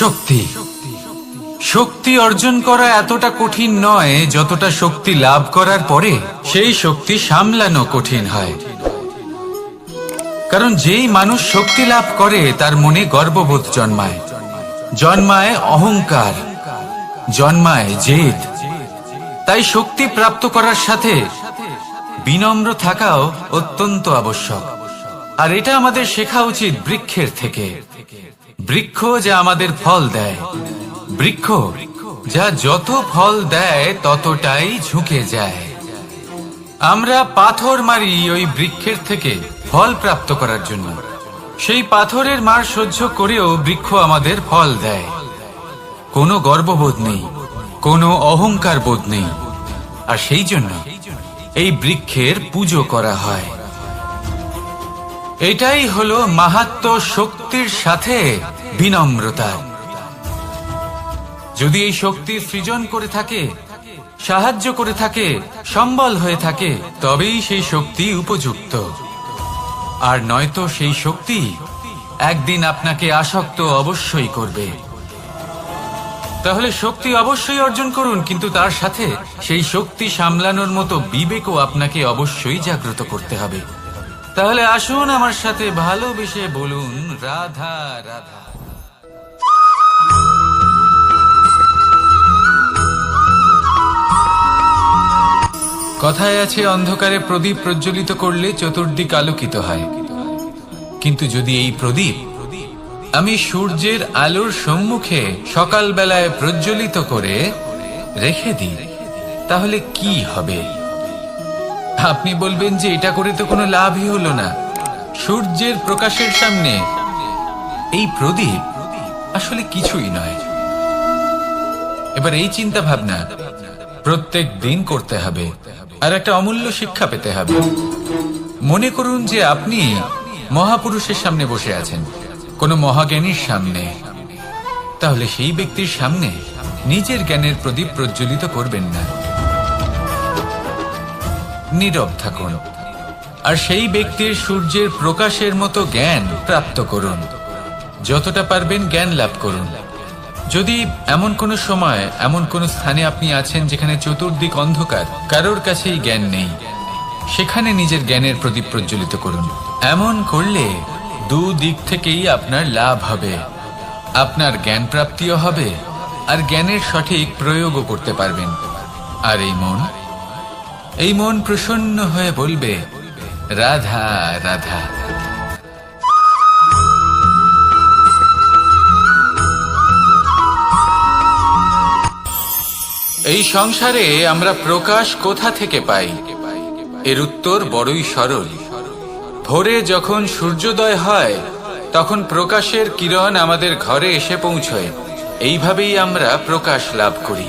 শক্তি শক্তি অর্জন করা এতটা কঠিন নয় যতটা শক্তি লাভ করার পরে সেই শক্তি সামলানো কঠিন হয়। কারণ যেই মানুষ শক্তি লাভ করে তার মনে গর্ববোধ জন্মায়, জন্মায় অহংকার, জন্মায় জেদ। তাই শক্তি প্রাপ্ত করার সাথে বিনম্র থাকাও অত্যন্ত আবশ্যক। আর এটা আমাদের শেখা উচিত বৃক্ষের থেকে। বৃক্ষ যা আমাদের ফল দেয়, বৃক্ষ যা যত ফল দেয় ততটাই ঝুঁকে যায়। আমরা পাথর মারি ওই বৃক্ষের থেকে ফল প্রাপ্ত করার জন্য। সেই পাথরের মার সহ্য করেও বৃক্ষ আমাদের ফল দেয়। কোনো গর্ববোধ নেই, কোনো অহংকার বোধ নেই। আর সেই জন্য এই বৃক্ষের পুজো করা হয়। এটাই হলো মাহাত্ম্য শক্তির সাথে বিনম্রতা। যদি এই শক্তি সৃজন করে থাকে, সাহায্য করে থাকে, সম্বল হয়ে থাকে, তবেই সেই শক্তি উপযুক্ত। আর নয়তো সেই শক্তি একদিন আপনাকে আসক্ত অবশ্যই করবে। তাহলে শক্তি অবশ্যই অর্জন করুন, কিন্তু তার সাথে সেই শক্তি সামলানোর মতো বিবেকও আপনাকে অবশ্যই জাগ্রত করতে হবে। তাহলে আসুন আমার সাথে ভালোবেসে বলুন, রাধা রাধা। কথায় আছে, অন্ধকারে প্রদীপ প্রজ্বলিত করলে চতুর্দিক আলোকিত হয়। কিন্তু যদি এই প্রদীপ আমি সূর্যের আলোর সম্মুখে সকালবেলায় প্রজ্বলিত করে রেখে দিই, তাহলে কি হবে? আপনি বলবেন যে এটা করে তো কোনো লাভই হলো না। সূর্যের প্রকাশের সামনে এই প্রদীপ আসলে কিছুই নয়। এবার এই চিন্তা ভাবনা প্রত্যেক দিন করতে হবে, আর একটা অমূল্য শিক্ষা পেতে হবে। মনে করুন যে আপনি মহাপুরুষের সামনে বসে আছেন, কোনো মহাজ্ঞানীর সামনে। তাহলে সেই ব্যক্তির সামনে নিজের জ্ঞানের প্রদীপ প্রজ্বলিত করবেন না, নীরব থাকুন। আর সেই ব্যক্তির সূর্যের প্রকাশের মতো জ্ঞান প্রাপ্ত করুন। যতটা পারবেন জ্ঞান লাভ করুন। যদি এমন কোনো সময়, এমন কোনো স্থানে আপনি আছেন যেখানে চতুর্দিক অন্ধকার, কারোর কাছেই জ্ঞান নেই, সেখানে নিজের জ্ঞানের প্রদীপ প্রজ্বলিত করুন। এমন করলে দুদিক থেকেই আপনার লাভ হবে। আপনার জ্ঞান প্রাপ্তিও হবে, আর জ্ঞানের সঠিক প্রয়োগও করতে পারবেন। আর এই মন প্রসন্ন হয়ে বলবে, রাধা রাধা। এই সংসারে আমরা প্রকাশ কোথা থেকে পাই? এর উত্তর বড়ই সরল। ভোরে যখন সূর্যোদয় হয় তখন প্রকাশের কিরণ আমাদের ঘরে এসে পৌঁছয়। এইভাবেই আমরা প্রকাশ লাভ করি।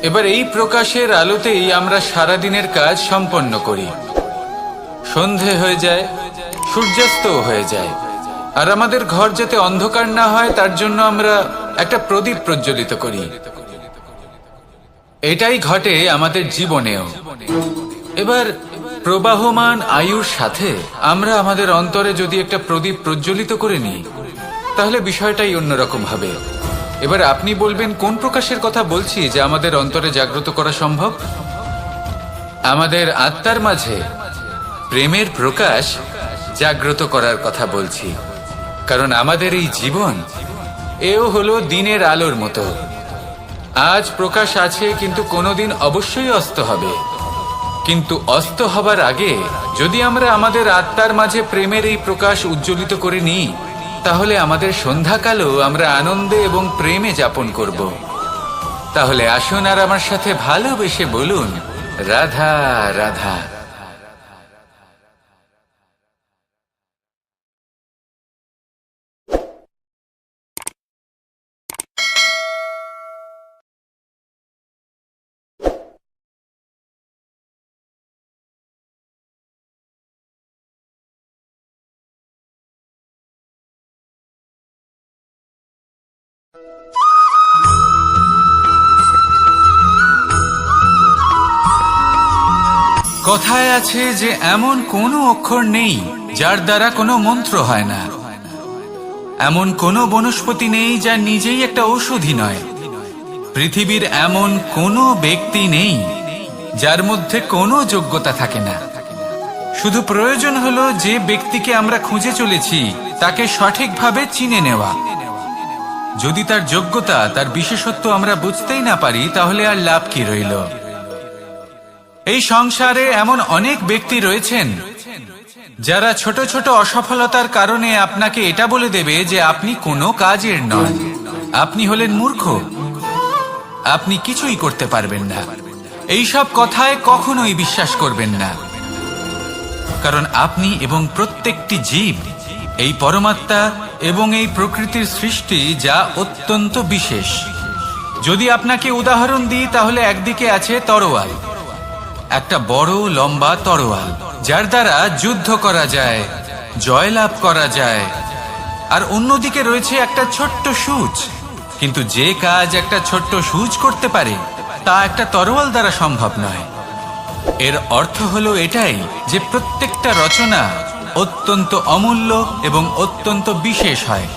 এবার এই প্রকাশের আলোতেই আমরা সারাদিনের কাজ সম্পন্ন করি। সন্ধে হয়ে যায়, সূর্যাস্ত হয়ে যায়। আর আমাদের ঘর যাতে অন্ধকার না হয় তার জন্য আমরা একটা প্রদীপ প্রজ্বলিত করি। এটাই ঘটে আমাদের জীবনেও। এবার প্রবাহমান আয়ুর সাথে আমরা আমাদের অন্তরে যদি একটা প্রদীপ প্রজ্বলিত করে নিই, তাহলে বিষয়টাই অন্যরকম হবে। এবার আপনি বলবেন, কোন প্রকাশের কথা বলছি যে আমাদের অন্তরে জাগ্রত করা সম্ভব? আমাদের আত্মার মাঝে প্রেমের প্রকাশ জাগ্রত করার কথা বলছি। কারণ আমাদের এই জীবন এও হলো দিনের আলোর মতো। আজ প্রকাশ আছে, কিন্তু কোনোদিন অবশ্যই অস্ত হবে। কিন্তু অস্ত হবার আগে যদি আমরা আমাদের আত্মার মাঝে প্রেমের এই প্রকাশ উজ্জ্বলিত করে নিই, তাহলে আমাদের সন্ধ্যাকালও আমরা আনন্দে এবং প্রেমে যাপন করব। তাহলে আসুন আর আমার সাথে ভালোবেসে বলুন, রাধা রাধা। কথায় আছে যে এমন কোনো অক্ষর নেই যার দ্বারা কোনো মন্ত্র হয় না। এমন কোনো বনস্পতি নেই যা নিজেই একটা ঔষধি নয়। পৃথিবীর এমন কোনো ব্যক্তি নেই যার মধ্যে কোনো যোগ্যতা থাকে না। শুধু প্রয়োজন হলো যে ব্যক্তিকে আমরা খুঁজে চলেছি তাকে সঠিকভাবে চিনে নেওয়া। যদি তার যোগ্যতা, তার বিশেষত্ব আমরা বুঝতেই না পারি, তাহলে আর লাভ কি রইল? এই সংসারে এমন অনেক ব্যক্তি রয়েছেন যারা ছোট ছোট অসফলতার কারণে আপনাকে এটা বলে দেবে যে আপনি কোনো কাজের নন, আপনি হলেন মূর্খ, আপনি কিছুই করতে পারবেন না। এইসব কথায় কখনোই বিশ্বাস করবেন না, কারণ আপনি এবং প্রত্যেকটি জীব এই পরমাত্মা এবং এই প্রকৃতির সৃষ্টি, যা অত্যন্ত বিশেষ। যদি আপনাকে উদাহরণ দিই তাহলে একদিকে আছে তরোয়াল, একটা বড় লম্বা তরোয়াল যার দ্বারা যুদ্ধ করা যায়, জয়লাভ করা যায়। আর অন্যদিকে রয়েছে একটা ছোট্ট সূচ, কিন্তু যে কাজ একটা ছোট্ট সূচ করতে পারে তা একটা তরোয়াল দ্বারা সম্ভব নয়। এর অর্থ হলো এটাই যে প্রত্যেকটা রচনা অত্যন্ত অমূল্য এবং অত্যন্ত বিশেষ হয়।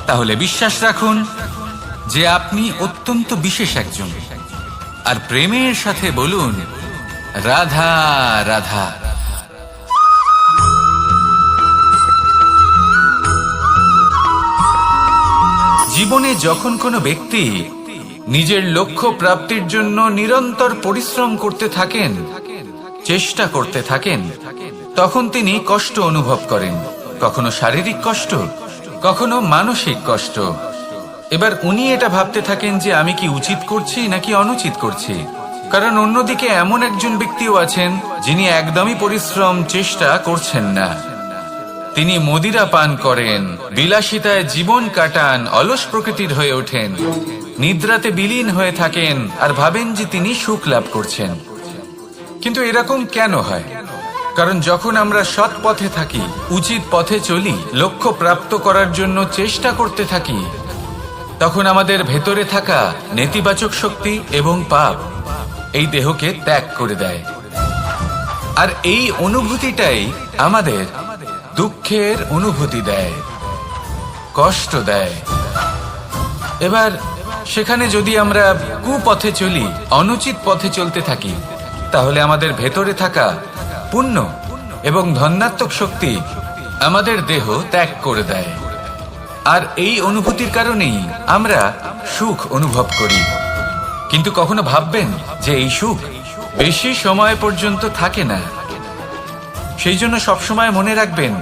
তাহলে বিশ্বাস রাখুন যে আপনি অত্যন্ত বিশেষ একজন, আর প্রেমের সাথে বলুন রাধা রাধা। জীবনে যখন কোনো ব্যক্তি নিজের লক্ষ্য প্রাপ্তির জন্য নিরন্তর পরিশ্রম করতে থাকেন, চেষ্টা করতে থাকেন, তখন তিনি কষ্ট অনুভব করেন, কখনো শারীরিক কষ্ট, কখনো মানসিক কষ্ট। এবার উনি এটা ভাবতে থাকেন যে আমি কি উচিত করছি নাকি অনুচিত করছি। কারণ অন্যদিকে এমন একজন ব্যক্তিও আছেন যিনি একদমই পরিশ্রম, চেষ্টা করছেন না। তিনি মদিরা পান করেন, বিলাসিতায় জীবন কাটান, অলস প্রকৃতির হয়ে ওঠেন, নিদ্রাতে বিলীন হয়ে থাকেন আর ভাবেন যে তিনি সুখ লাভ করছেন। কিন্তু এরকম কেন হয়? কারণ যখন আমরা সৎ পথে থাকি, উচিত পথে চলি, লক্ষ্য প্রাপ্ত করার জন্য চেষ্টা করতে থাকি, তখন আমাদের ভেতরে থাকা নেতিবাচক শক্তি এবং পাপ এই দেহকে ত্যাগ করে দেয়। আর এই অনুভূতিটাই আমাদের দুঃখের অনুভূতি দেয়, কষ্ট দেয়। এবার সেখানে যদি আমরা কুপথে চলি, অনুচিত পথে চলতে থাকি, তাহলে আমাদের ভেতরে থাকা পুণ্য এবং ধনাত্মক শক্তি আমাদের দেহ ত্যাগ করে দেয়। আর এই অনুভূতির কারণেই আমরা সুখ অনুভব করি। কিন্তু কখনো ভাববেন যে এই সুখ বেশি সময় পর্যন্ত থাকে না। সেই জন্য সবসময় মনে রাখবেন,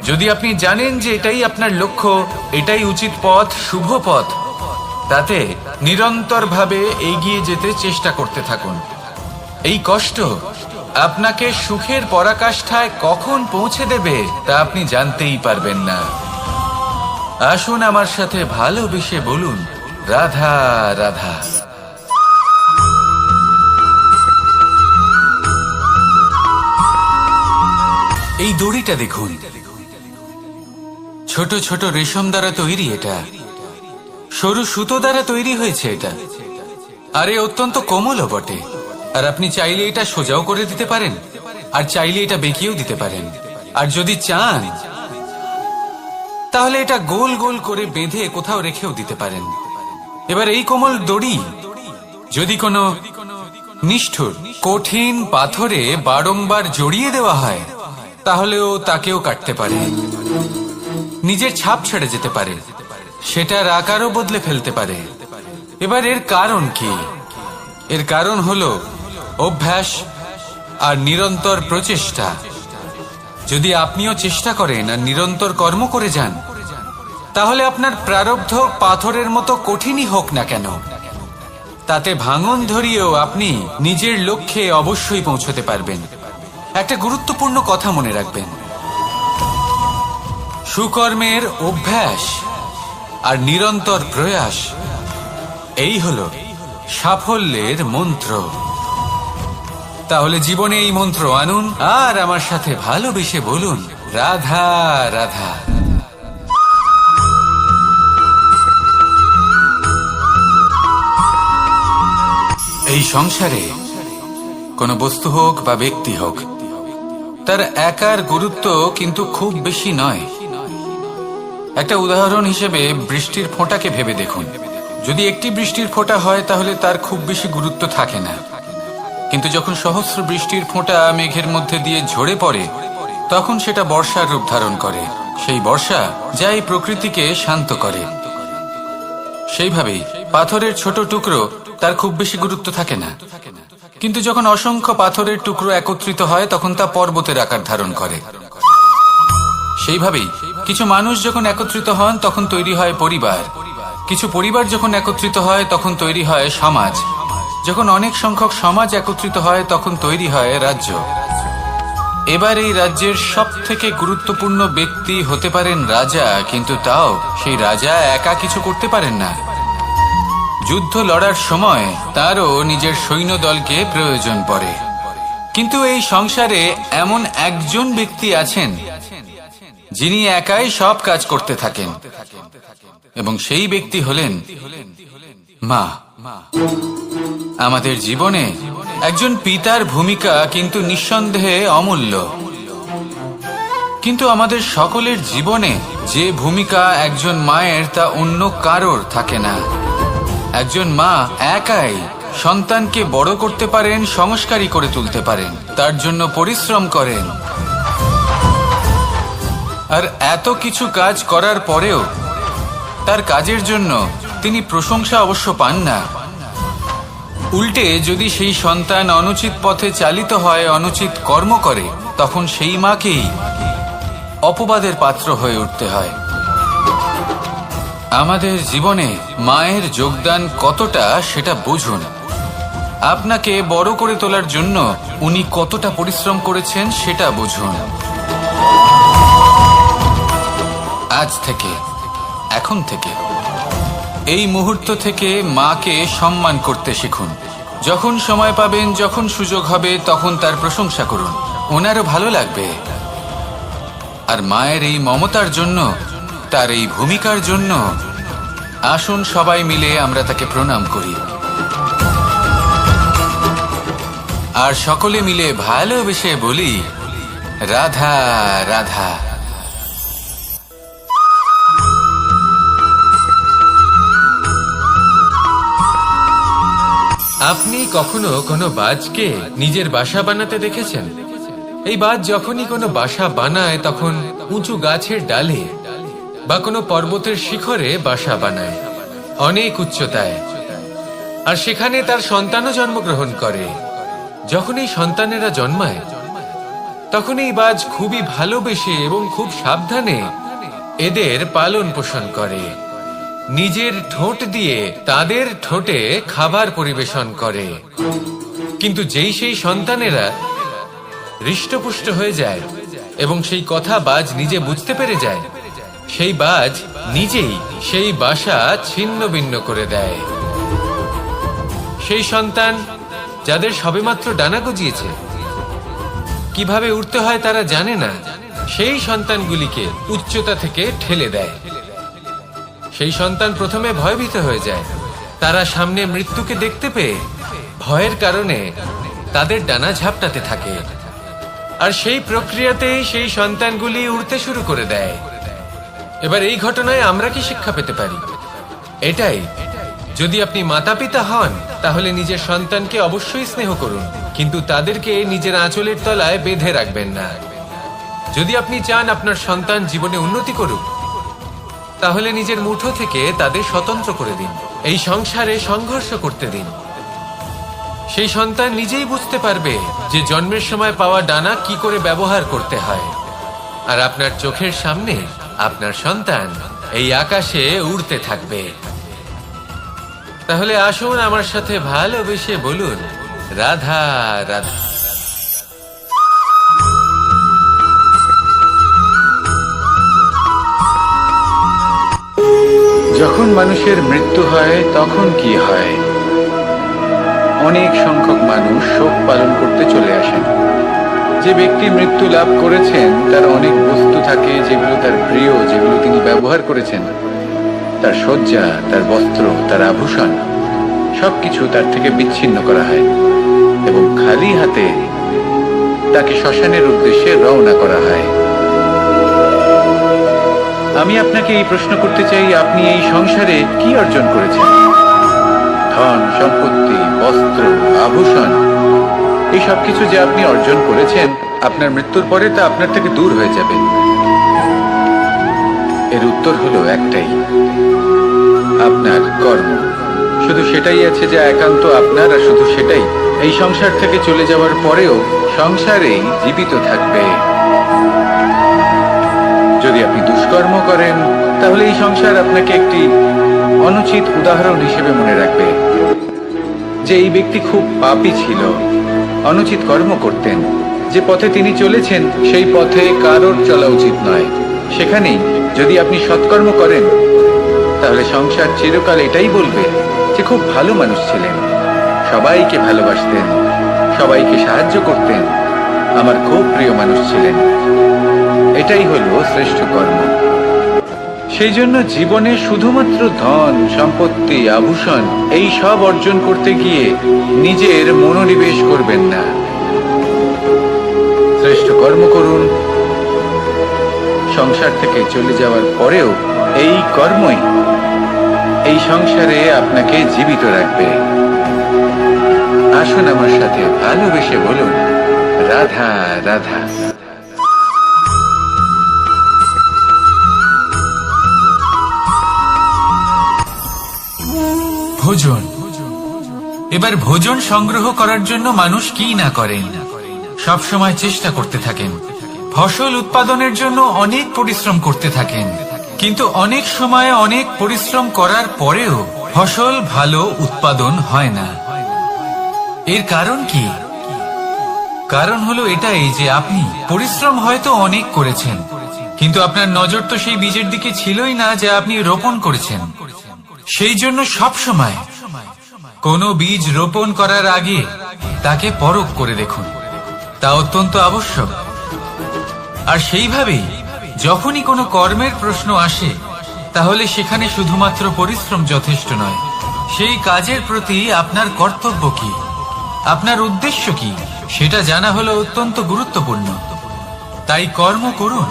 যদি আপনি জানেন যে এটাই আপনার লক্ষ্য, এটাই উচিত পথ, শুভ পথ, তাতে নিরন্তরভাবে এগিয়ে যেতে চেষ্টা করতে থাকুন। এই কষ্ট আপনাকে সুখের পরাকাষ্ঠায় কখন পৌঁছে দেবে তা আপনি জানতেই পারবেন না। আসুন আমার সাথে ভালোবেসে বলুন রাধা রাধা। এই দড়িটা দেখুন, ছোট ছোট রেশম দ্বারা তৈরি, এটা সরু সুতো দ্বারা তৈরি হয়েছে এটা, আরে অত্যন্ত কোমলও বটে। আর আপনি চাইলে এটা সোজাও করে দিতে পারেন, আর চাইলে এটা বেঁকিয়েও দিতে পারেন, আর যদি চান তাহলে এটা গোল গোল করে বেঁধে কোথাও রেখেও দিতে পারেন। এবার এই কোমল দড়ি যদি কোনো নিষ্ঠুর কঠিন পাথরে বারংবার জড়িয়ে দেওয়া হয়, তাহলেও তাকেও কাটতে পারে, নিজের ছাপ ছেড়ে যেতে পারে, সেটার আকারও বদলে ফেলতে পারে। এবার এর কারণ কি? এর কারণ হলো অভ্যাস আর নিরন্তর প্রচেষ্টা। যদি আপনিও চেষ্টা করেন আর নিরন্তর কর্ম করে যান, তাহলে আপনার প্রারব্ধ পাথরের মতো কঠিনই হোক না কেন, তাতে ভাঙন ধরিয়েও আপনি নিজের লক্ষ্যে অবশ্যই পৌঁছতে পারবেন। একটা গুরুত্বপূর্ণ কথা মনে রাখবেন, সুকর্মের অভ্যাস আর নিরন্তর প্রয়াস, এই হলো সাফল্যের মন্ত্র। তাহলে জীবনে এই মন্ত্র আনুন আর আমার সাথে ভালোবেসে বলুন রাধা রাধা। এই সংসারে কোনো বস্তু হোক বা ব্যক্তি হোক, তার একার গুরুত্ব কিন্তু খুব বেশি নয়। একটা উদাহরণ হিসেবে বৃষ্টির ফোঁটাকে ভেবে দেখুন। যদি একটি বৃষ্টির ফোঁটা হয় তাহলে তার খুব বেশি গুরুত্ব থাকে না, কিন্তু যখন সহস্র বৃষ্টির ফোঁটা মেঘের মধ্যে দিয়ে ঝরে পড়ে তখন সেটা বর্ষার রূপ ধারণ করে। সেই বর্ষা যা এই প্রকৃতিকে শান্ত করে। সেইভাবেই পাথরের ছোট টুকরো তার খুব বেশি গুরুত্ব থাকে না, কিন্তু যখন অসংখ্য পাথরের টুকরো একত্রিত হয় তখন তা পর্বতের আকার ধারণ করে। সেইভাবেই কিছু মানুষ যখন একত্রিত হন তখন তৈরি হয় পরিবার, কিছু পরিবার যখন একত্রিত হয় তখন তৈরি হয় সমাজ, যখন অনেক সংখ্যক সমাজ একত্রিত হয় তখন তৈরি হয় রাজ্য। এবার এই রাজ্যের সব থেকে গুরুত্বপূর্ণ ব্যক্তি হতে পারেন রাজা, কিন্তু তাও সেই রাজা একা কিছু করতে পারেন না। যুদ্ধ লড়ার সময় তারও নিজের সৈন্যদলকে প্রয়োজন পড়ে। কিন্তু এই সংসারে এমন একজন ব্যক্তি আছেন যিনি একাই সব কাজ করতে থাকেন, এবং সেই ব্যক্তি হলেন মা। আমাদের জীবনে একজন পিতার ভূমিকা কিন্তু নিঃসন্দেহে অমূল্য, কিন্তু আমাদের সকলের জীবনে যে ভূমিকা একজন মায়ের তা অন্য কারোর থাকে না। একজন মা একাই সন্তানকে বড় করতে পারেন, সংস্কারী করে তুলতে পারেন, তার জন্য পরিশ্রম করেন। আর এত কিছু কাজ করার পরেও তার কাজের জন্য তিনি প্রশংসা অবশ্য পান না। উল্টে যদি সেই সন্তান অনুচিত পথে চালিত হয়, অনুচিত কর্ম করে, তখন সেই মাকেই অপবাদের পাত্র হয়ে উঠতে হয়। আমাদের জীবনে মায়ের যোগদান কতটা সেটা বুঝুন। আপনাকে বড় করে তোলার জন্য উনি কতটা পরিশ্রম করেছেন সেটা বুঝুন। আজ থেকে, এখন থেকে, এই মুহূর্ত থেকে মাকে সম্মান করতে শিখুন। যখন সময় পাবেন, যখন সুযোগ হবে, তখন তার প্রশংসা করুন, ওনারও ভালো লাগবে। আর মায়ের এই মমতার জন্য, তার এই ভূমিকার জন্য আসুন সবাই মিলে আমরা তাকে প্রণাম করি, আর সকলে মিলে ভালোবেসে বলি রাধা রাধা। আপনি কখনো কোনো বাজকে নিজের বাসা বানাতে দেখেছেন? এই বাজ যখনই কোনো বাসা বানায় তখন উঁচু গাছের ডালে বা কোনো পর্বতের শিখরে বাসা বানায়, অনেক উচ্চতায়, আর সেখানে তার সন্তানও জন্মগ্রহণ করে। যখন এই সন্তানেরা জন্মায় তখন এই বাজ খুবই ভালোবেসে এবং খুব সাবধানে এদের পালন পোষণ করে। নিজের ঠোঁট দিয়ে তাদের ঠোঁটে খাবার পরিবেশন করে। কিন্তু যেই সেই সন্তানেরা হৃষ্টপুষ্ট হয়ে যায় এবং সেই কথা বাজ নিজে বুঝতে পেরে যায়, সেই বাজ নিজেই সেই বাসা ছিন্ন ভিন্ন করে দেয়। সেই সন্তান যাদের সবেমাত্র ডানা গজিয়েছে, কিভাবে উড়তে হয় তারা জানে না, সেই সন্তানগুলিকে উচ্চতা থেকে ঠেলে দেয়। সেই সন্তান প্রথমে ভয়ভীত হয়ে যায়। তারা সামনে মৃত্যুকে দেখতে পেয়ে ভয়ের কারণে তাদের ডানা ঝাপটাতে থাকে, আর সেই প্রক্রিয়াতেই সেই সন্তানগুলি উড়তে শুরু করে দেয়। এবার এই ঘটনায় আমরা কি শিক্ষা পেতে পারি? এটাই, যদি আপনি মাতা পিতা হন তাহলে নিজের সন্তানকে অবশ্যই স্নেহ করুন, কিন্তু তাদেরকে নিজের আঁচলের তলায় বেঁধে রাখবেন না। যদি আপনি চান আপনার সন্তান জীবনে উন্নতি করুক, তাহলে নিজের মুঠো থেকে তাদের স্বতন্ত্র করে দিন, এই সংসারে সংঘর্ষ করতে দিন। সেই সন্তান নিজেই বুঝতে পারবে যে জন্মের সময় পাওয়া ডানা কি করে ব্যবহার করতে হয়। আর আপনার চোখের সামনে আপনার সন্তান এই আকাশে উড়তে থাকবে। তাহলে আসুন আমার সাথে ভালোবেসে বলুন রাধা রাধা। যখন মানুষের মৃত্যু হয় তখন কি হয়? অনেক সংখ্যক মানুষ শোক পালন করতে চলে আসেন। যে ব্যক্তি মৃত্যু লাভ করেছেন তার অনেক বস্তু থাকে যেগুলো তার প্রিয়, যেগুলো তিনি ব্যবহার করেছেন। তার শয্যা, তার বস্ত্র, তার আভূষণ সবকিছু তার থেকে বিচ্ছিন্ন করা হয় এবং খালি হাতে তাকে শ্মশানের উদ্দেশ্যে রওনা করা হয়। আমি আপনাকে এই প্রশ্ন করতে চাই, আপনি এই সংসারে কি অর্জন করেছেন? ধন সম্পত্তি, বস্ত্র, আভূষণ, এই সব কিছু যে আপনি অর্জন করেছেন, আপনার মৃত্যুর পরে তা আপনার থেকে দূর হয়ে যাবে। এর উত্তর হলো একটাই, আপনার কর্ম। শুধু সেটাই আছে যা একান্ত আপনার, আর শুধু সেটাই এই সংসার থেকে চলে যাওয়ার পরেও সংসারেই জীবিত থাকবে। যদি আপনি দুষ্কর্ম করেন, তাহলে এই সংসার আপনাকে একটি অনুচিত উদাহরণ হিসেবে মনে রাখবে যে এই ব্যক্তি খুব পাপী ছিল, অনুচিত কর্ম করতেন। যে পথে তিনি চলেছেন সেই পথে কারোর চলা উচিত নয়। সেখানেই যদি আপনি সৎকর্ম করেন, তাহলে সংসার চিরকাল এটাই বলবে যে খুব ভালো মানুষ ছিলেন, সবাইকে ভালোবাসতেন, সবাইকে সাহায্য করতেন, আমার খুব প্রিয় মানুষ ছিলেন। এটাই হলো শ্রেষ্ঠ কর্ম। সেই জন্য জীবনে শুধুমাত্র ধন সম্পত্তি, আভূষণ এই সব অর্জন করতে গিয়ে নিজের মনোনিবেশ করবেন না। শ্রেষ্ঠ কর্ম করুন। সংসার থেকে চলে যাওয়ার পরেও এই কর্মই এই সংসারে আপনাকে জীবিত রাখবে। আসুন আমার সাথে ভালোবেসে বলুন, রাধা রাধা। ভোজন। এবার ভোজন সংগ্রহ করার জন্য মানুষ কি না করেন, সব সময় চেষ্টা করতে থাকেন। ফসল উৎপাদনের জন্য অনেক পরিশ্রম করতে থাকেন, কিন্তু অনেক সময় অনেক পরিশ্রম করার পরেও ফসল ভালো উৎপাদন হয় না। এর কারণ কি? কারণ হলো এটাই যে আপনি পরিশ্রম হয়তো অনেক করেছেন, কিন্তু আপনার নজর তো সেই বীজের দিকে ছিলই না যা আপনি রোপণ করেছেন। সেই জন্য সব সময় কোনো বীজ রোপণ করার আগে তাকে পরখ করে দেখুন, তা অত্যন্ত আবশ্যক। আর সেইভাবেই যখনই কোনো কর্মের প্রশ্ন আসে, তাহলে সেখানে শুধুমাত্র পরিশ্রম যথেষ্ট নয়। সেই কাজের প্রতি আপনার কর্তব্য কি, আপনার উদ্দেশ্য কি, সেটা জানা হলো অত্যন্ত গুরুত্বপূর্ণ। তাই কর্ম করুন,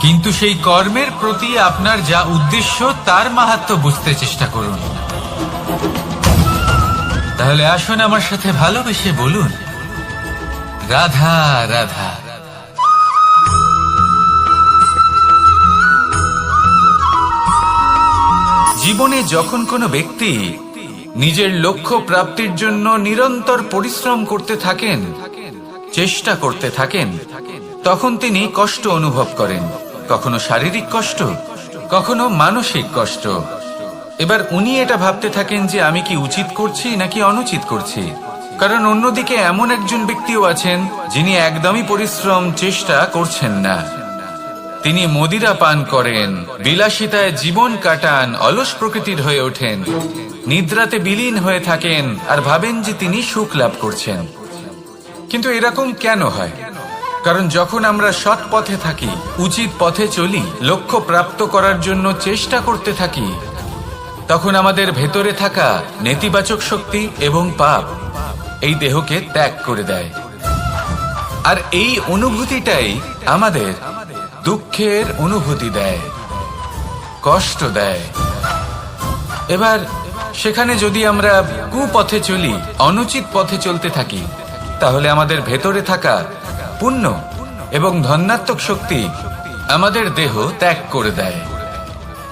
কিন্তু সেই কর্মের প্রতি আপনার যা উদ্দেশ্য তার মাহাত্ম্য বুঝতে চেষ্টা করুন। তাহলে আসুন আমার সাথে ভালোবেসে বলুন, রাধা রাধা। জীবনে যখন কোনো ব্যক্তি নিজের লক্ষ্য প্রাপ্তির জন্য নিরন্তর পরিশ্রম করতে থাকেন, চেষ্টা করতে থাকেন, তখন তিনি কষ্ট অনুভব করেন, কখনো শারীরিক কষ্ট, কখনো মানসিক কষ্ট। এবার উনি এটা ভাবতে থাকেন যে আমি কি উচিত করছি নাকি অনুচিত করছি। কারণ অন্যদিকে এমন একজন ব্যক্তিও আছেন যিনি একদমই পরিশ্রম চেষ্টা করছেন না। তিনি মদিরা পান করেন, বিলাসিতায় জীবন কাটান, অলস প্রকৃতির হয়ে ওঠেন, নিদ্রাতে বিলীন হয়ে থাকেন আর ভাবেন যে তিনি সুখ লাভ করছেন। কিন্তু এরকম কেন হয়? কারণ যখন আমরা সৎ পথে থাকি, উচিত পথে চলি, লক্ষ্য প্রাপ্ত করার জন্য চেষ্টা করতে থাকি, তখন আমাদের ভেতরে থাকা নেতিবাচক শক্তি এবং পাপ এই দেহকে ত্যাগ করে দেয়। আর এই অনুভূতিটাই আমাদের দুঃখের অনুভূতি দেয়, কষ্ট দেয়। এবার সেখানে যদি আমরা কুপথে চলি, অনুচিত পথে চলতে থাকি, তাহলে আমাদের ভেতরে থাকা পুণ্য এবং ধনাত্মক শক্তি আমাদের দেহ ত্যাগ করে দেয়।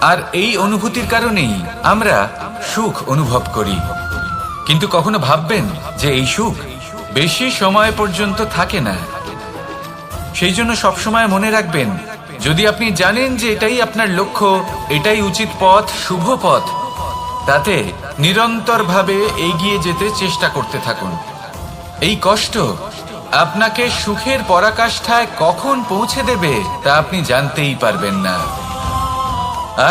আর এই অনুভূতির কারণেই আমরা সুখ অনুভব করি। কিন্তু কখনো ভাববেন যে এই সুখ বেশি সময় পর্যন্ত থাকে না। সেই জন্য সবসময় মনে রাখবেন, যদি আপনি জানেন যে এটাই আপনার লক্ষ্য, এটাই উচিত পথ, শুভ পথ, তাতে নিরন্তরভাবে এগিয়ে যেতে চেষ্টা করতে থাকুন। এই কষ্ট আপনাকে সুখের পরাকাষ্ঠায় কখন পৌঁছে দেবে তা আপনি জানতেই পারবেন না।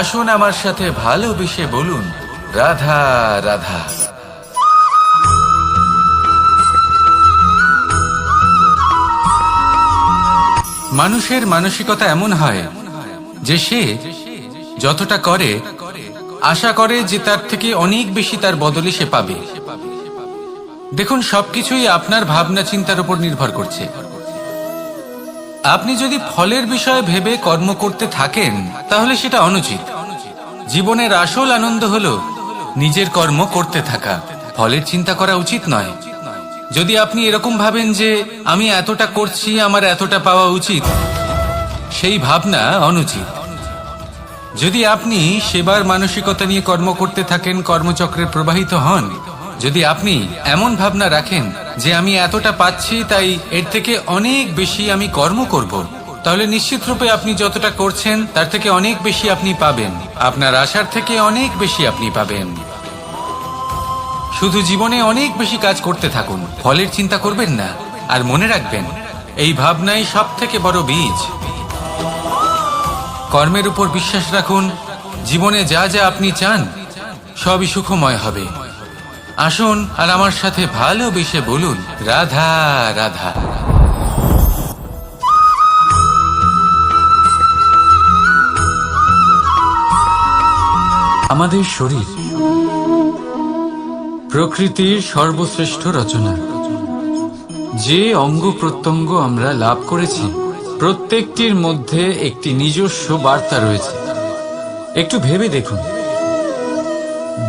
আসুন আমার সাথে ভালোবেসে বলুন, রাধা রাধা। মানুষের মানসিকতা এমন হয় যে সে যতটা করে আশা করে যে তার থেকে অনেক বেশি তার বদলে সে পাবে। দেখুন, সবকিছুই আপনার ভাবনা চিন্তার উপর নির্ভর করছে। আপনি যদি ফলের বিষয়ে ভেবে কর্ম করতে থাকেন তাহলে সেটা অনুচিত। জীবনের আসল আনন্দ হলো নিজের কর্ম করতে থাকা, ফলের চিন্তা করা উচিত নয়। যদি আপনি এরকম ভাবেন যে আমি এতটা করছি, আমার এতটা পাওয়া উচিত, সেই ভাবনা অনুচিত। যদি আপনি সেবার মানসিকতা নিয়ে কর্ম করতে থাকেন, কর্মচক্রে প্রবাহিত হন, যদি আপনি এমন ভাবনা রাখেন যে আমি এতটা পাচ্ছি তাই এর থেকে অনেক বেশি আমি কর্ম করব, তাহলে নিশ্চিত রূপে আপনি যতটা করছেন তার থেকে অনেক বেশি আপনি পাবেন, আপনার আশার থেকে অনেক বেশি আপনি পাবেন। শুধু জীবনে অনেক বেশি কাজ করতে থাকুন, ফলের চিন্তা করবেন না। আর মনে রাখবেন, এই ভাবনাই সব থেকে বড় বীজ। কর্মের উপর বিশ্বাস রাখুন, জীবনে যা যা আপনি চান সবই সুখময় হবে। আসুন আর আমার সাথে ভালোবেসে বলুন, রাধা রাধা। আমাদের শরীর প্রকৃতির সর্বশ্রেষ্ঠ রচনা। যে অঙ্গ প্রত্যঙ্গ আমরা লাভ করেছি প্রত্যেকটির মধ্যে একটি নিজস্ব বার্তা রয়েছে। একটু ভেবে দেখুন,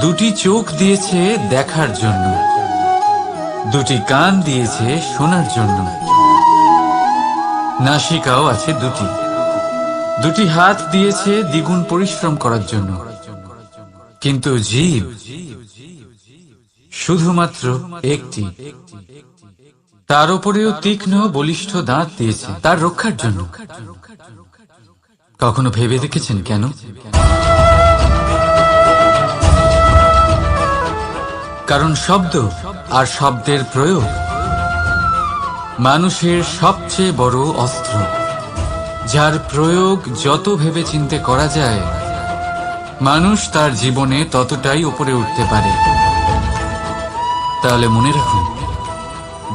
দুটি চোখ দিয়েছে দেখার জন্য, দুটি কান দিয়েছে শোনার জন্য, নাসিকাও আছে দুটি, দুটি হাত দিয়েছে দ্বিগুণ পরিশ্রম করার জন্য। কিন্তু জীব শুধুমাত্র একটি, তার উপরেও তীক্ষ্ণ বলিষ্ঠ দাঁত দিয়েছে তার রক্ষার জন্য। কখনো ভেবে দেখেছেন কেন? কারণ শব্দ আর শব্দের প্রয়োগ মানুষের সবচেয়ে বড় অস্ত্র, যার প্রয়োগ যত ভেবে চিন্তে করা যায় মানুষ তার জীবনে ততটাই উপরে উঠতে পারে। তাহলে মনে রাখুন,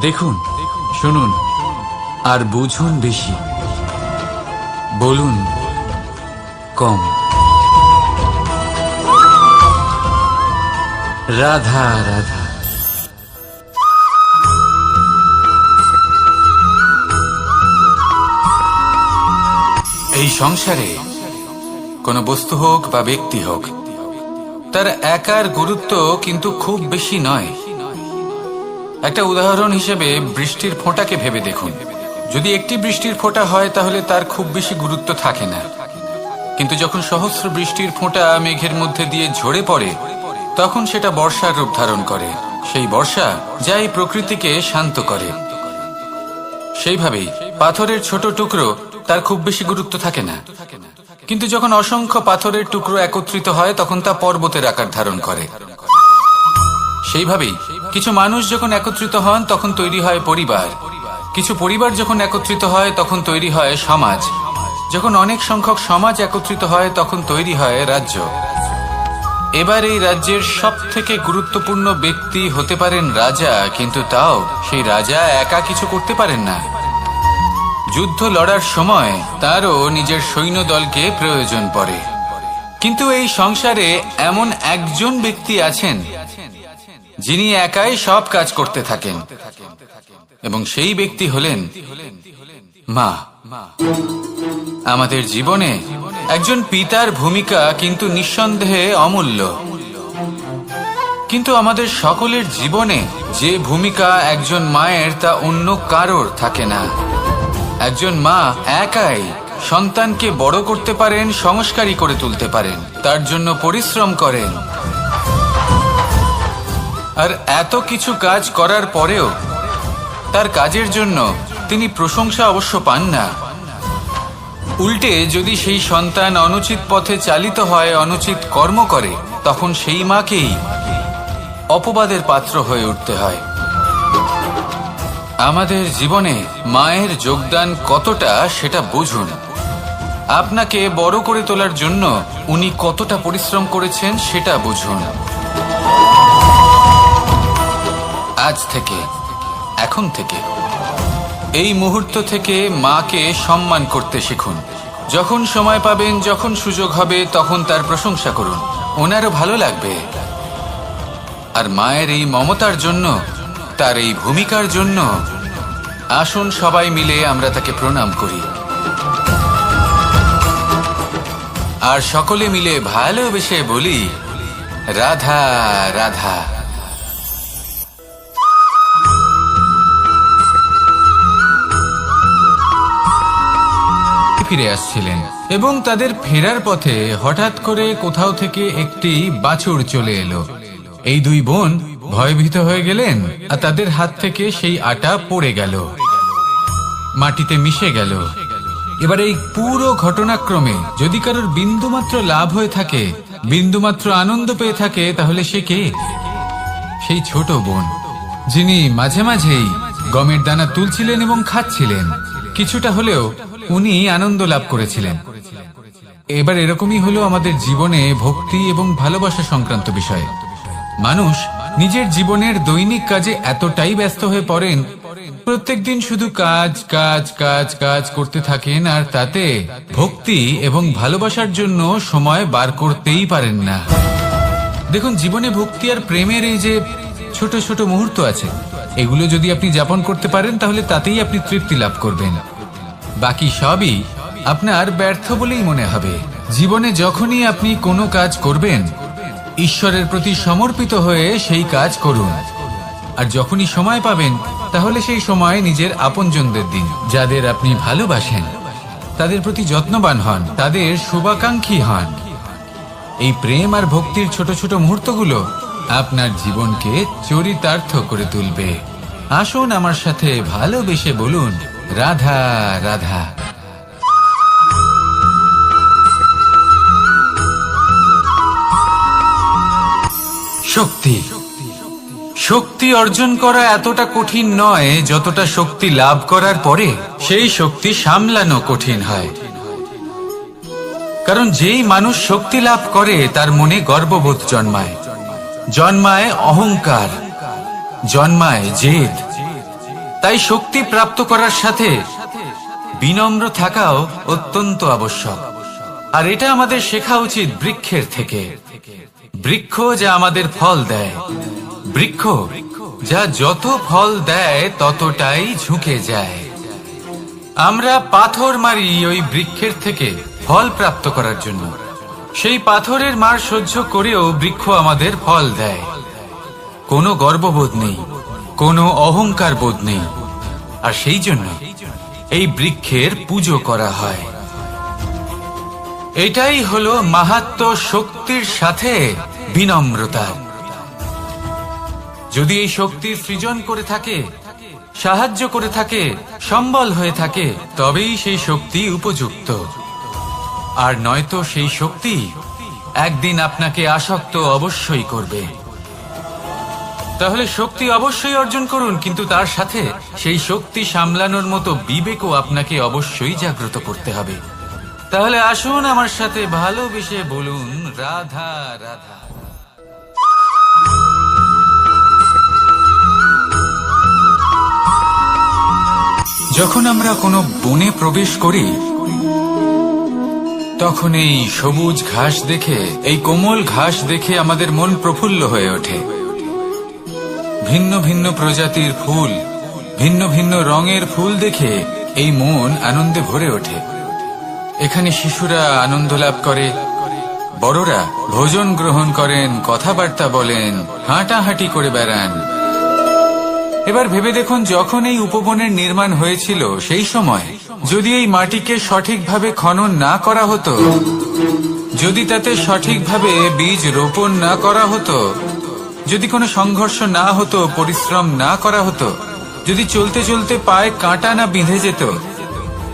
দেখুন, শুনুন আর বুঝুন বেশি, বলুন কম। রাধা রাধা। এই সংসারে কোনো বস্তু হোক বা ব্যক্তি হোক, তার একার গুরুত্ব কিন্তু খুব বেশি নয়। একটা উদাহরণ হিসেবে বৃষ্টির ফোঁটাকে ভেবে দেখুন। যদি একটি বৃষ্টির ফোঁটা হয় তাহলে তার খুব বেশি গুরুত্ব থাকে না, কিন্তু যখন সহস্র বৃষ্টির ফোঁটা মেঘের মধ্যে দিয়ে ঝরে পড়ে তখন সেটা বর্ষার রূপ ধারণ করে। সেই বর্ষা যা এই প্রকৃতিকে শান্ত করে। সেইভাবেই পাথরের ছোট টুকরো, তার খুব বেশি গুরুত্ব থাকে না, কিন্তু যখন অসংখ্য পাথরের টুকরো একত্রিত হয় তখন তা পর্বতের আকার ধারণ করে। সেইভাবেই কিছু মানুষ যখন একত্রিত হন তখন তৈরি হয় পরিবার, কিছু পরিবার যখন একত্রিত হয় তখন তৈরি হয় সমাজ, যখন অনেক সংখ্যক সমাজ একত্রিত হয় তখন তৈরি হয় রাজ্য। এবার এই রাজ্যের সব থেকে গুরুত্বপূর্ণ ব্যক্তি হতে পারেন রাজা, কিন্তু তাও সেই রাজা একা কিছু করতে পারেন না। যুদ্ধ লড়ার সময় তারও নিজের সৈন্যদলকে প্রয়োজন পড়ে। কিন্তু এই সংসারে এমন একজন ব্যক্তি আছেন যিনি একাই সব কাজ করতে থাকেন, এবং সেই ব্যক্তি হলেন মা। আমাদের জীবনে একজন পিতার ভূমিকা কিন্তু নিঃসন্দেহে অমূল্য, কিন্তু আমাদের সকলের জীবনে যে ভূমিকা একজন মায়ের তা অন্য কারোর থাকে না। একজন মা একাই সন্তানকে বড় করতে পারেন, সংস্কারী করে তুলতে পারেন, তার জন্য পরিশ্রম করেন। আর এত কিছু কাজ করার পরেও তার কাজের জন্য তিনি প্রশংসা অবশ্য পান না। উল্টে যদি সেই সন্তান অনুচিত পথে চালিত হয়, অনুচিত কর্ম করে, তখন সেই মাকেই অপবাদের পাত্র হয়ে উঠতে হয়। আমাদের জীবনে মায়ের যোগদান কতটা সেটা বুঝুন। আপনাকে বড় করে তোলার জন্য উনি কতটা পরিশ্রম করেছেন সেটা বুঝুন। আজ থেকে, এখন থেকে, এই মুহূর্ত থেকে মাকে সম্মান করতে শিখুন। যখন সময় পাবেন, যখন সুযোগ হবে, তখন তার প্রশংসা করুন, ওনারও ভালো লাগবে। আর মায়ের এই মমতার জন্য, তার এই ভূমিকার জন্য আসুন সবাই মিলে আমরা তাকে প্রণাম করি আর সকলে মিলে ভালোবেসে বলি, রাধা রাধা। ফিরে আসছিলেন এবং তাদের ফেরার পথে হঠাৎ করে কোথাও থেকে একটি বাছুর চলে এলো। এই দুই বোন ভয়ভীত হয়ে গেলেন আর তাদের হাত থেকে সেই আটা পড়ে গেল, মাটিতে মিশে গেল। এবার এই পুরো ঘটনাক্রমে যদি কারোর বিন্দুমাত্র লাভ হয়ে থাকে, বিন্দুমাত্র আনন্দ পেয়ে থাকে, তাহলে সে কে? সেই ছোট বোন, যিনি মাঝে মাঝেই গমের দানা তুলছিলেন এবং খাচ্ছিলেন। কিছুটা হলেও উনি আনন্দ লাভ করেছিলেন। এবার এরকমই হলো আমাদের জীবনে ভক্তি এবং ভালোবাসা সংক্রান্ত বিষয়ে। মানুষ নিজের জীবনের দৈনিক কাজে এতটাই ব্যস্ত হয়ে পড়েন, প্রত্যেকদিন শুধু কাজ কাজ কাজ কাজ করতে থাকেন আর তাতে ভক্তি এবং ভালোবাসার জন্য সময় বার করতেই পারেন না। দেখুন, জীবনে ভক্তি আর প্রেমের এই যে ছোট ছোট মুহূর্ত আছে, এগুলো যদি আপনি যাপন করতে পারেন তাহলে তাতেই আপনি তৃপ্তি লাভ করবেন। বাকি সবই আপনার ব্যর্থ বলেই মনে হবে। জীবনে যখনই আপনি কোনো কাজ করবেন, ঈশ্বরের প্রতি সমর্পিত হয়ে সেই কাজ করুন। আর যখনই সময় পাবেন, তাহলে সেই সময় নিজের আপনজনদের দিন। যাদের আপনি ভালোবাসেন তাদের প্রতি যত্নবান হন, তাদের শুভাকাঙ্ক্ষী হন। এই প্রেম আর ভক্তির ছোট ছোট মুহূর্তগুলো আপনার জীবনকে চরিতার্থ করে তুলবে। আসুন আমার সাথে ভালোবেসে বলুন, রাধা রাধা। শক্তি শক্তি অর্জন করা এতটা কঠিন নয় যতটা শক্তি লাভ করার পরে সেই শক্তি সামলানো কঠিন হয়। কারণ যেই মানুষ শক্তি লাভ করে তার মনে গর্ববোধ জন্মায়, জন্মায় অহংকার, জন্মায় জেদ। তাই শক্তি প্রাপ্ত করার সাথে বিনম্র থাকাও অত্যন্ত আবশ্যক। আর এটা আমাদের শেখা উচিত বৃক্ষের থেকে। বৃক্ষ যা আমাদের ফল দেয়, বৃক্ষ যা যত ফল দেয় ততটাই ঝুঁকে যায়। আমরা পাথর মারি ওই বৃক্ষের থেকে ফল প্রাপ্ত করার জন্য। সেই পাথরের মার সহ্য করেও বৃক্ষ আমাদের ফল দেয়। কোনো গর্ববোধ নেই, কোনো অহংকার বোধ নেই। আর সেই জন্য এই বৃক্ষের পুজো করা হয়। এটাই হলো মাহাত্ম্য শক্তির সাথে বিনম্রতা। যদি এই শক্তি সৃজন করে থাকে, সাহায্য করে থাকে, সম্বল হয়ে থাকে, তবেই সেই শক্তি উপযুক্ত। আর নয়তো সেই শক্তি একদিন আপনাকে আসক্ত অবশ্যই করবে। তাহলে শক্তি অবশ্যই অর্জন করুন, কিন্তু তার সাথে সেই শক্তি সামলানোর মতো বিবেকও আপনাকে অবশ্যই জাগ্রত করতে হবে। তাহলে আসুন আমার সাথে ভালোবেসে বলুন, রাধা রাধা। যখন আমরা কোনো বনে প্রবেশ করি, তখন এই সবুজ ঘাস দেখে, এই কোমল ঘাস দেখে আমাদের মন প্রফুল্ল হয়ে ওঠে। ভিন্ন ভিন্ন প্রজাতির ফুল, ভিন্ন ভিন্ন রঙের ফুল দেখে এই মন আনন্দে ভরে ওঠে। এখানে শিশুরা আনন্দ লাভ করে, বড়রা ভোজন গ্রহণ করেন, কথাবার্তা বলেন, হাঁটাহাঁটি করে বেড়ান। এবার ভেবে দেখুন, যখন এই উপবনের নির্মাণ হয়েছিল সেই সময় যদি এই মাটিকে সঠিকভাবে খনন না করা হতো, যদি তাতে সঠিকভাবে বীজ রোপণ না করা হতো, যদি কোনো সংঘর্ষ না হতো, পরিশ্রম না করা হতো, যদি চলতে চলতে পায়ে কাঁটা না বিঁধে যেত,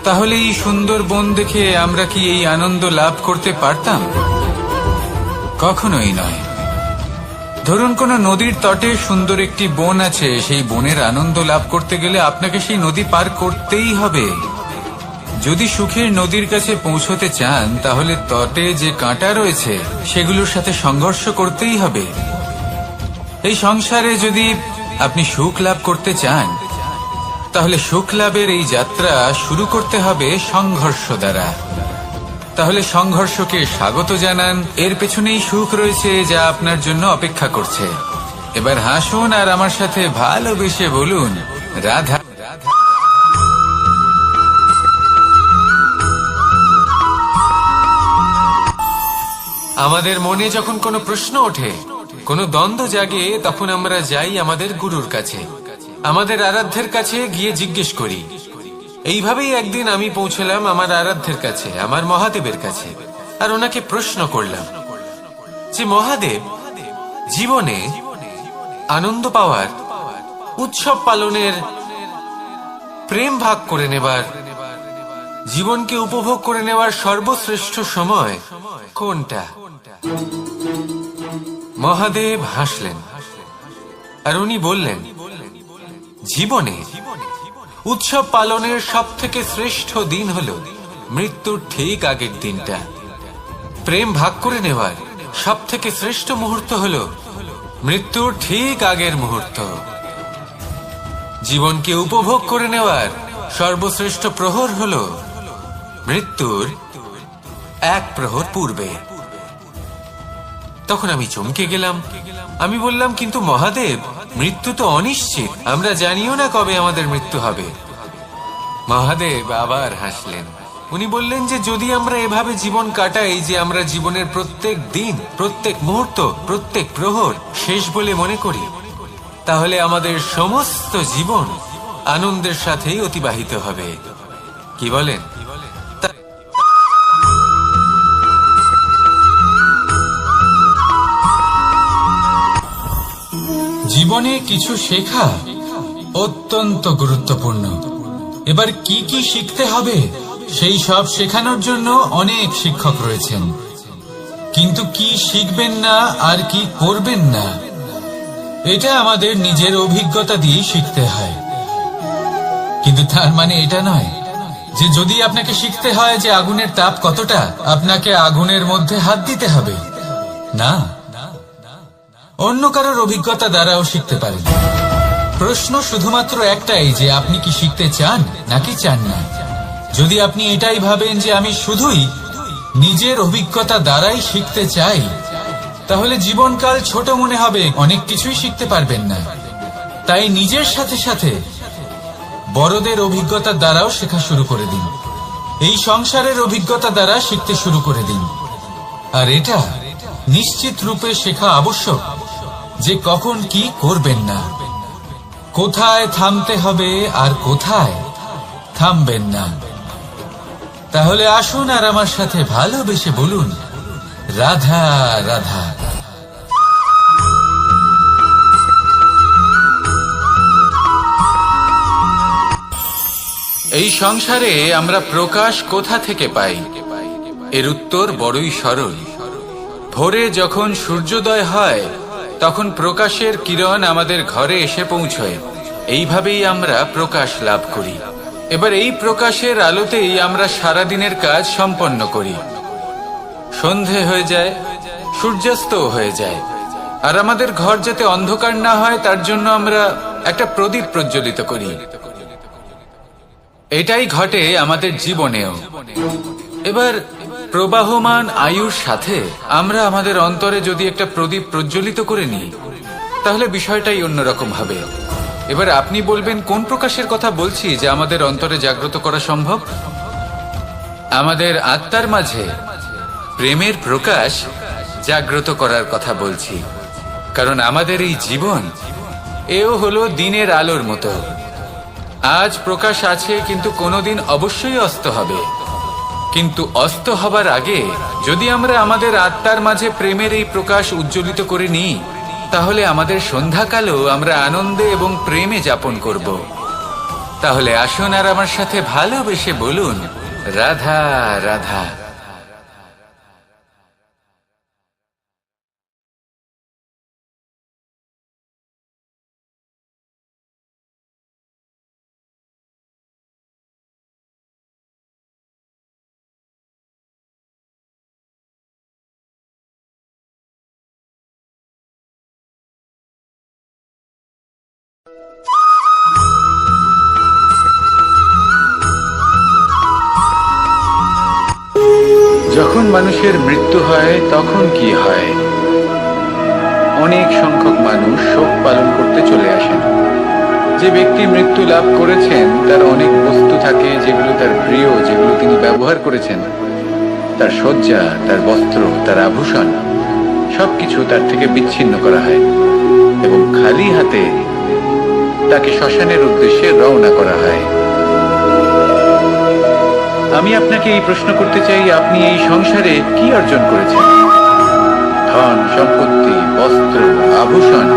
তাহলে এই সুন্দর বন দেখে আমরা কি এই আনন্দ লাভ করতে পারতাম? কখনোই নয়। ধরুন কোনো নদীর তটে সুন্দর একটি বন আছে, সেই বনের আনন্দ লাভ করতে গেলে আপনাকে সেই নদী পার করতেই হবে। যদি সুখের নদীর কাছে পৌঁছতে চান, তাহলে তটে যে কাঁটা রয়েছে সেগুলোর সাথে সংঘর্ষ করতেই হবে। এই সংসারে যদি আপনি সুখ লাভ করতে চান, তাহলে সুখ লাভের এই যাত্রা শুরু করতে হবে সংঘর্ষ দ্বারা। তাহলে সংঘর্ষকে স্বাগত জানান, এর পেছনেই সুখ রয়েছে যা আপনার জন্য অপেক্ষা করছে। এবার হাসুন আর আমার সাথে ভালোবেসে বলুন, রাধা রাধা। আমাদের মনে যখন কোনো প্রশ্ন ওঠে, কোনো দ্বন্দ্ব জাগে, তখন আমরা যাই আমাদের গুরুর কাছে, আমাদের আরাধ্যের কাছে গিয়ে জিজ্ঞেস করি। এইভাবেই একদিন আমি পৌঁছলাম আমার আরাধ্যের কাছে, আমার মহাদেবের কাছে, আর ওনাকে প্রশ্ন করলাম যে মহাদেব, জীবনে আনন্দ পাওয়ার, উৎসব পালনের, প্রেম ভাগ করে নেবার, জীবনকে উপভোগ করে নেওয়ার সর্বশ্রেষ্ঠ সময় কোনটা? মহাদেব হাসলেন আর উনি বললেন, জীবনে উৎসব পালনের সব থেকে শ্রেষ্ঠ দিন হলো মৃত্যুর ঠিক আগের দিনটা। প্রেম ভাগ করে নেওয়ার সব থেকে শ্রেষ্ঠ মুহূর্ত হলো মৃত্যুর ঠিক আগের মুহূর্ত। জীবনকে উপভোগ করে নেওয়ার সর্বশ্রেষ্ঠ প্রহর হলো মৃত্যুর এক প্রহর পূর্বে। তখন আমি চমকে গেলাম। আমি বললাম, কিন্তু মহাদেব, মৃত্যু তো অনিশ্চিত, আমরা জানিও না কবে আমাদের মৃত্যু হবে। মহাদেব আবার হাসলেন। উনি বললেন যে যদি আমরা এভাবে জীবন কাটাই যে আমরা জীবনের প্রত্যেক দিন, প্রত্যেক মুহূর্ত, প্রত্যেক প্রহর শেষ বলে মনে করি, তাহলে আমাদের সমস্ত জীবন আনন্দের সাথেই অতিবাহিত হবে। কি বলেন? জীবনে কিছু শেখা অত্যন্ত গুরুত্বপূর্ণ। এবার কি কি শিখতে হবে সেই সব শেখানোর জন্য অনেক শিক্ষক রয়েছেন, কিন্তু কি শিখবেন না আর কি করবেন না এটা আমাদের নিজের অভিজ্ঞতা দিয়ে শিখতে হয়। কিন্তু তার মানে এটা নয় যে যদি আপনাকে শিখতে হয় যে আগুনের তাপ কতটা, আপনাকে আগুনের মধ্যে হাত দিতে হবে। না, অন্য কারোর অভিজ্ঞতা দ্বারাও শিখতে পারেন। প্রশ্ন শুধুমাত্র একটাই যে আপনি কি শিখতে চান নাকি চান না। যদি আপনি এটাই ভাবেন যে আমি শুধুই নিজের অভিজ্ঞতা দ্বারাই শিখতে চাই, তাহলে জীবনকাল ছোট মনে হবে, অনেক কিছুই শিখতে পারবেন না। তাই নিজের সাথে সাথে বড়দের অভিজ্ঞতা দ্বারাও শেখা শুরু করে দিন। এই সংসারের অভিজ্ঞতা দ্বারা শিখতে শুরু করে দিন। আর এটা নিশ্চিত রূপে শেখা আবশ্যক যে কখন কি করবেন না, কোথায় থামতে হবে আর কোথায় থামবেন না। তাহলে আসুন আর আমার সাথে ভালোবেসে বলুন, রাধা রাধা। এই সংসারে আমরা প্রকাশ কোথা থেকে পাই? এর উত্তর বড়ই সরল। ভোরে যখন সূর্যোদয় হয় তখন প্রকাশের কিরণ আমাদের ঘরে এসে পৌঁছয়। এইভাবেই আমরা প্রকাশ লাভ করি। এবার এই প্রকাশের আলোতেই আমরা সারাদিনের কাজ সম্পন্ন করি। সন্ধে হয়ে যায়, সূর্যাস্ত হয়ে যায়, আর আমাদের ঘর যাতে অন্ধকার না হয় তার জন্য আমরা একটা প্রদীপ প্রজ্বলিত করি। এটাই ঘটে আমাদের জীবনেও। এবার প্রবাহমান আয়ুর সাথে আমরা আমাদের অন্তরে যদি একটা প্রদীপ প্রজ্বলিত করে নিই, তাহলে বিষয়টাই অন্যরকম হবে। এবার আপনি বলবেন, কোন প্রকাশের কথা বলছি যা আমাদের অন্তরে জাগ্রত করা সম্ভব? আমাদের আত্মার মাঝে প্রেমের প্রকাশ জাগ্রত করার কথা বলছি। কারণ আমাদের এই জীবন এও হলো দিনের আলোর মতো। আজ প্রকাশ আছে, কিন্তু কোনোদিন অবশ্যই অস্ত হবে। কিন্তু অস্ত হবার আগে যদি আমরা আমাদের আত্মার মাঝে প্রেমের এই প্রকাশ উজ্জ্বলিত করে নিই, তাহলে আমাদের সন্ধ্যাকালও আমরা আনন্দে এবং প্রেমে যাপন করব। তাহলে আসুন আর আমার সাথে ভালোবেসে বলুন, রাধা রাধা। যখন মানুষের মৃত্যু হয় তখন কি হয়? অনেক সংখ্যক মানুষ শোক পালন করতে চলে আসেন। যে ব্যক্তি মৃত্যু লাভ করেছেন তার অনেক বস্তু থাকে যেগুলো তার প্রিয়, যেগুলো তিনি ব্যবহার করেছেন। তার শয্যা, তার বস্ত্র, তার আভূষণ সবকিছু তার থেকে বিচ্ছিন্ন করা হয় এবং খালি হাতে তাকে শ্মশানের উদ্দেশ্যে রওনা করা হয়। আমি আপনাকে এই প্রশ্ন করতে চাই, আপনি এই সংসারে কি অর্জন করেছেন? ধন সম্পত্তি, বস্ত্র, আভূষণ,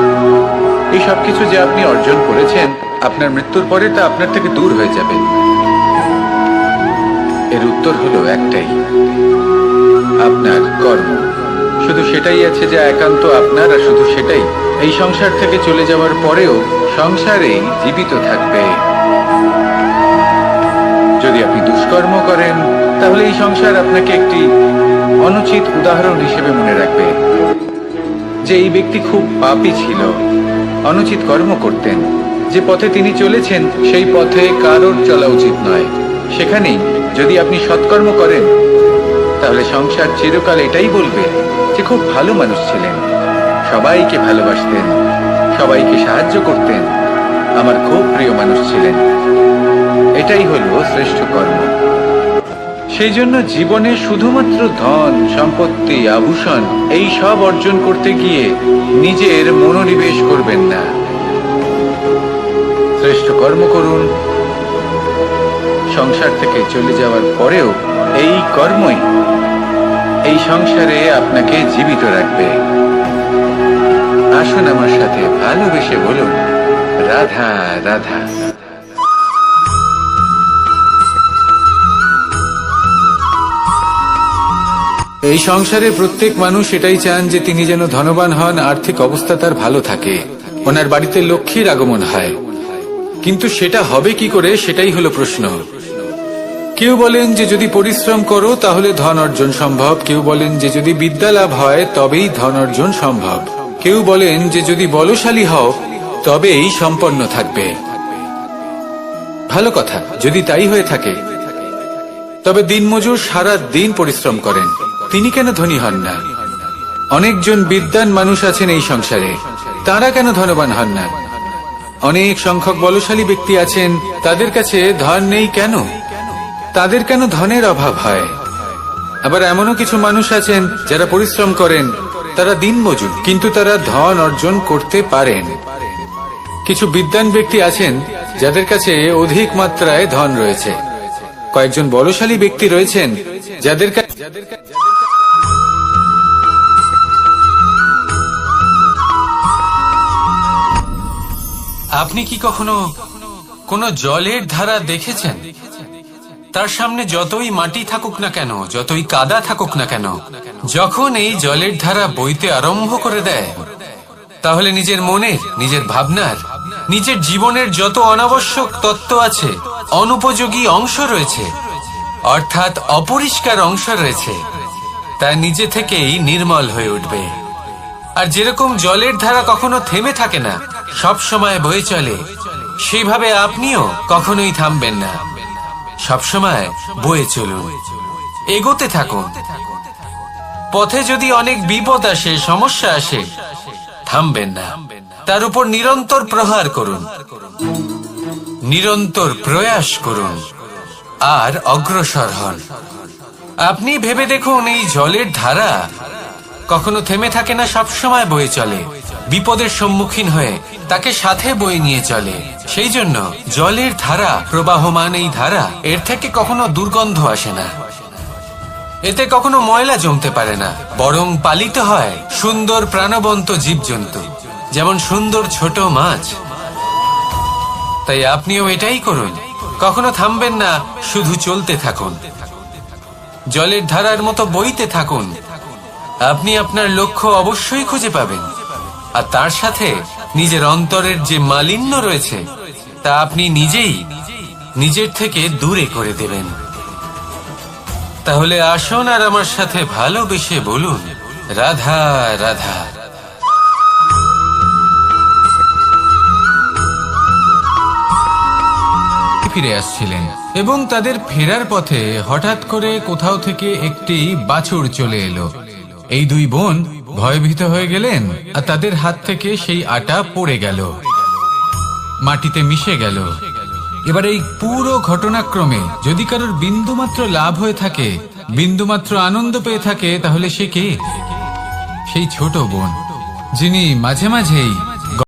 এই সবকিছু যে আপনি অর্জন করেছেন, আপনার মৃত্যুর পরে তা আপনার থেকে দূর হয়ে যাবে। এর উত্তর হলো একটাই, আপনার কর্ম। শুধু সেটাই আছে যা একান্ত আপনার, আর শুধু সেটাই এই সংসার থেকে চলে যাওয়ার পরেও সংসারেই জীবিত থাকবে। যদি আপনি দুষ্কর্ম করেন, তাহলে এই সংসার আপনাকে একটি অনুচিত উদাহরণ হিসেবে মনে রাখবে যে এই ব্যক্তি খুব পাপী ছিল, অনুচিত কর্ম করতেন। যে পথে তিনি চলেছেন সেই পথে কারোর চলা উচিত নয়। সেখানেই যদি আপনি সৎকর্ম করেন, তাহলে সংসার চিরকাল এটাই বলবে যে খুব ভালো মানুষ ছিলেন, সবাইকে ভালোবাসতেন, সবাইকে সাহায্য করতেন, আমার খুব প্রিয় মানুষ ছিলেন। এটাই হলো শ্রেষ্ঠ কর্ম। সেই জন্য জীবনে শুধুমাত্র ধন সম্পত্তি, আভূষণ এই সব অর্জন করতে গিয়ে নিজের মনোনিবেশ করবেন না। শ্রেষ্ঠ কর্ম করুন। সংসার থেকে চলে যাওয়ার পরেও এই কর্মই এই সংসারে আপনাকে জীবিত রাখবে। আসুন আমার সাথে ভালোবেসে বলুন, রাধা রাধা। এই সংসারে প্রত্যেক মানুষ এটাই চান যে তিনি যেন ধনবান হন, আর্থিক অবস্থা তার ভালো থাকে, ওনার বাড়িতে লক্ষ্মীর আগমন হয়। কিন্তু সেটা হবে কি করে, সেটাই হলো প্রশ্ন। কেউ বলেন যে যদি পরিশ্রম করো তাহলে ধন অর্জন সম্ভব, কেউ বলেন যে যদি বিদ্যা লাভ হয় তবেই ধন অর্জন সম্ভব, কেউ বলেন যে যদি বলশালী হও তবেই সম্পন্ন থাকবে। ভালো কথা, যদি তাই হয়ে থাকে, তবে দিনমজুর সারা দিন পরিশ্রম করেন, তিনি কেন ধনী হন না? অনেকজন বিদ্বান মানুষ আছেন এই সংসারে, তারা কেন ধনবান হন না? অনেক সংখ্যক বলশালী ব্যক্তি আছেন, তাদের কাছে ধন নেই কেন? তাদের কেন ধনের অভাব হয়? আবার এমনও কিছু মানুষ আছেন যারা পরিশ্রম করেন, তারা দিনমজুর, কিন্তু তারা ধন অর্জন করতে পারেন। কিছু বিদ্বান ব্যক্তি আছেন যাদের কাছে অধিক মাত্রায় ধন রয়েছে। কয়েকজন বলশালী ব্যক্তি রয়েছেন যাদের আপনি কি কখনো কোনো জলের ধারা দেখেছেন? তার সামনে যতই মাটি থাকুক না কেন, যতই কাদা থাকুক না কেন, যখন এই জলের ধারা বইতে আরম্ভ করে দেয়, তাহলে নিজের মনের, নিজের ভাবনার, নিজের জীবনের যত অনাবশ্যক তত্ত্ব আছে, অনুপযোগী অংশ রয়েছে, অর্থাৎ অপরিষ্কার অংশ রয়েছে, তা নিজে থেকেই নির্মল হয়ে উঠবে। আর যেরকম জলের ধারা কখনো থেমে থাকে না, সব সময় বয়ে চলে, সেইভাবে আপনিও কখনোই থামবেন না। সবসময় বয়ে চলুন, এগোতে থাকুন। পথে যদি অনেক বিপদ আসে, সমস্যা আসে, থামবেন না, তার উপর নিরন্তর প্রহার করুন, নিরন্তর প্রয়াস করুন আর অগ্রসর হন। আপনি ভেবে দেখুন, এই জলের ধারা কখনো থেমে থাকে না, সবসময় বয়ে চলে, বিপদের সম্মুখীন হয়ে তাকে সাথে বয়ে নিয়ে চলে। সেই জন্য জলের ধারা, প্রবাহমান এই ধারা, এর থেকে কখনো দুর্গন্ধ আসে না, এতে কখনো ময়লা জমতে পারে না, বরং পালিত হয় সুন্দর প্রাণবন্ত জীবজন্তু, যেমন সুন্দর ছোট মাছ। তাই আপনিও এটাই করুন, কখনো থামবেন না, শুধু চলতে থাকুন, জলের ধারার মতো বইতে থাকুন। আপনি আপনার লক্ষ্য অবশ্যই খুঁজে পাবেন, আর তার সাথে নিজের অন্তরের যে মালিন্য রয়েছে তা আপনি নিজেই নিজের থেকে দূরে করে দেবেন। তাহলে আসুন আর আমার সাথে ভালোবেসে বলুন, রাধা রাধা। ফিরে আসছিলেন এবং তাদের ফেরার পথে হঠাৎ করে কোথাও থেকে একটি বাছুর চলে এলো। এই দুই বোন ভয়ভীত হয়ে গেলেন, আর তাদের হাত থেকে সেই আটা পড়ে গেল, মাটিতে মিশে গেল। এবার এই পুরো ঘটনাক্রমে যদি কারোর বিন্দুমাত্র লাভ হয়ে থাকে, বিন্দুমাত্র আনন্দ পেয়ে থাকে তাহলে সে কে? সেই ছোট বোন যিনি মাঝে মাঝেই